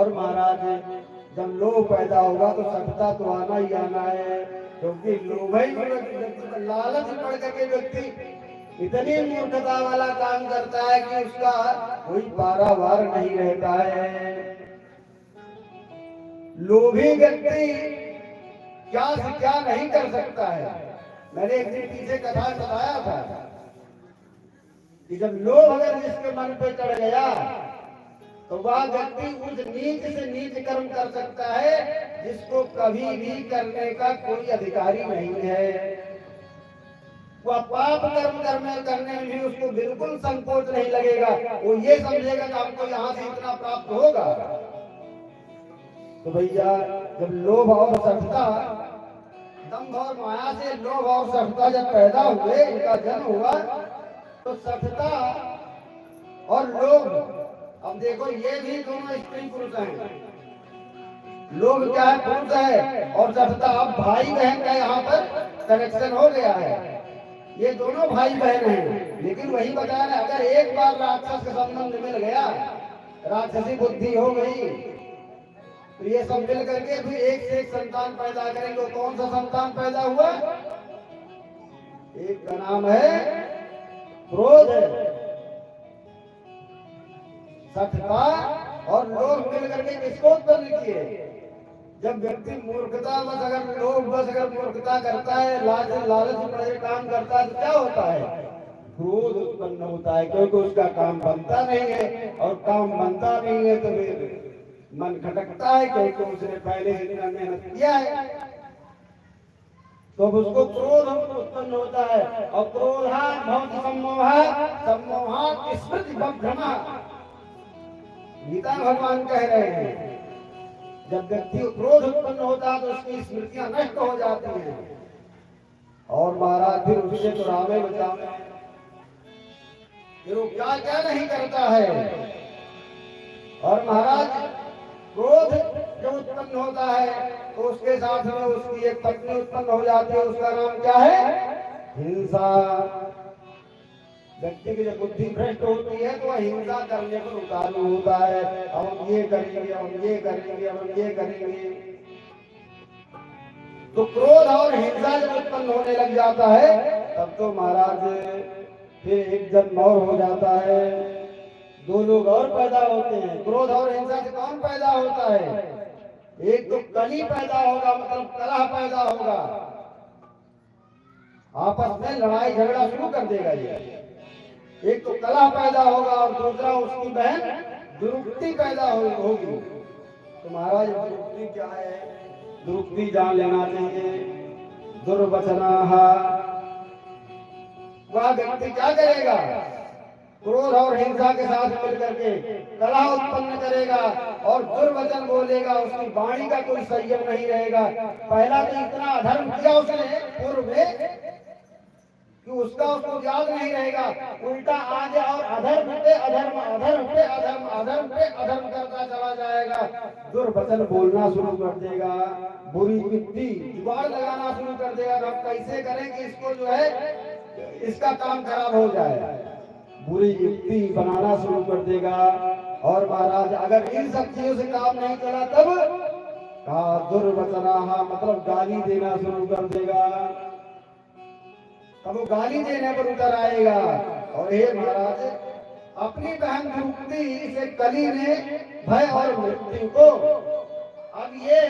और महाराज जब लोभ पैदा होगा तो सठता तो आना ही आना है, क्योंकि लोभ ही लालच पड़ करके व्यक्ति इतनी मूर्खता वाला काम करता है कि उसका कोई पारावार नहीं रहता है। लोभी व्यक्ति क्या से क्या नहीं कर सकता है। मैंने एक दिन पीछे कथा बताया था कि जब लोभ अगर जिसके मन पे चढ़ गया तो वह व्यक्ति उस नीच से नीच कर्म कर सकता है जिसको कभी भी करने का कोई अधिकारी नहीं है। वह पाप कर्म करने में भी उसको बिल्कुल संकोच नहीं लगेगा। वो ये समझेगा कि हमको यहाँ से इतना प्राप्त होगा। तो भैया जब लोभ और सठता, दंभ और माया से लोभ और सठता जब पैदा हुए, इनका जन्म हुआ, तो सठता और लोभ, अब देखो ये भी दोनों स्त्री पुरुष हैं। लोभ क्या है? पुरुष है। और सठता अब भाई बहन का यहाँ पर कनेक्शन हो गया है। ये दोनों भाई बहन हैं। लेकिन वही बताया ना, अगर एक बार राक्षस का संबंध मिल गया, राक्षसी बुद्धि हो गई, तो ये सब मिल करके भी एक से एक संतान पैदा करेंगे। कौन सा संतान पैदा हुआ? एक का नाम है क्रोध, सठता और लोभ मिल करके किसको उत्पन्न किए? जब व्यक्ति मूर्खता बस अगर लोभ बस अगर मूर्खता करता है, लालच में काम करता है, तो क्या होता है? क्रोध उत्पन्न होता है, क्योंकि उसका काम बनता नहीं है। और काम बनता नहीं है तो फिर मन खटकता है, क्योंकि उसने पहले ही इतना मेहनत किया है। तो उसको क्रोध उत्पन्न होता है। और क्रोधात् भवति सम्मोहः, सम्मोहात् स्मृति भ्रमः। गीता भगवान कह रहे हैं जब व्यक्ति क्रोध उत्पन्न होता है तो उसकी स्मृतियां नष्ट हो जाती हैं। और महाराज फिर उससे तो रामे बचावे, फिर वो क्या क्या नहीं करता है। और महाराज क्रोध जब उत्पन्न होता है तो उसके साथ में उसकी एक पत्नी उत्पन्न हो जाती है। उसका नाम क्या है? हिंसा। व्यक्ति की जब बुद्धि भ्रष्ट होती है तो वह हिंसा करने पर उतारू होता है। अब हम ये करेंगे, हम ये करेंगे, हम ये करेंगे। तो क्रोध और हिंसा जब उत्पन्न होने लग जाता है तब तो महाराज फिर एक जन्म और हो जाता है। दो लोग और पैदा होते हैं। क्रोध और हिंसा से कौन पैदा होता है? एक तो कली पैदा होगा, मतलब कलह पैदा होगा, आपस में लड़ाई झगड़ा शुरू कर देगा ये। एक तो कलह पैदा होगा और दूसरा उसकी बहन दुरुक्ति पैदा होगी। तो महाराज दुरुक्ति क्या है? दुरुक्ति जान लेना चाहिए। दुर्वचनाः, वह व्यक्ति क्या करेगा? क्रोध और हिंसा के साथ मिलकर के कलह उत्पन्न करेगा और दुर्वचन बोलेगा। उसकी वाणी का कोई संयम नहीं रहेगा। पहला तो इतना अधर्म किया उसने पूर्व में कि उसको याद नहीं रहेगा। उल्टा आज और अधर्म पे अधर्म, अधर्म पे अधर्म, अधर्म पे अधर्म करता चला जाएगा। दुर्वचन बोलना शुरू कर देगा, बुरी युक्ति जुगाड़ लगाना शुरू कर देगा। अब कैसे करें कि इसको जो है इसका काम खराब हो जाए, बुरी युक्ति बनाना शुरू कर देगा। और महाराज अगर इन सब चीजों से काम नहीं चला तब कहा दुर्वचनाः, मतलब गाली देना शुरू कर देगा। तब वो गाली देने पर उतर आएगा। और हे महाराज, अपनी बहन दुरुक्ति से कली ने भय और मृत्यु को, अब ये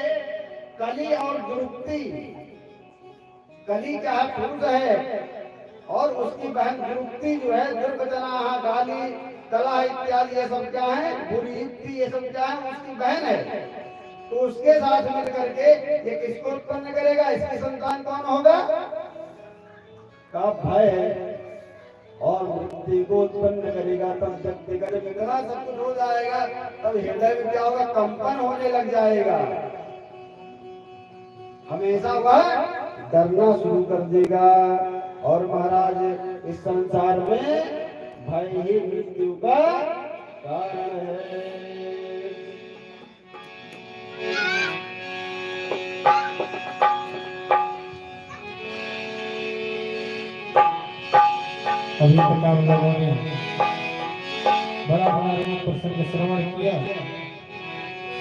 कली और दुरुक्ति, कली क्या है? पुरुष है। और उसकी बहन दुरुक्ति जो है, दुर्वचनाः, गाली, कलह इत्यादि, ये सब क्या है? बुरी युक्ति, ये सब क्या है? उसकी बहन है। तो उसके साथ मिल करके ये किसको उत्पन्न करेगा? इसकी संतान कौन होगा? का भय और मृत्यु को उत्पन्न करेगा। तब व्यक्ति का जब इतना सब कुछ हो जाएगा तब हृदय में क्या होगा? कंपन होने लग जाएगा। हमेशा वह डरना शुरू कर देगा। और महाराज इस संसार में भय ही मृत्यु का कारण है। अभी तक आप लोगों ने बड़ा प्रसंग श्रवण किया।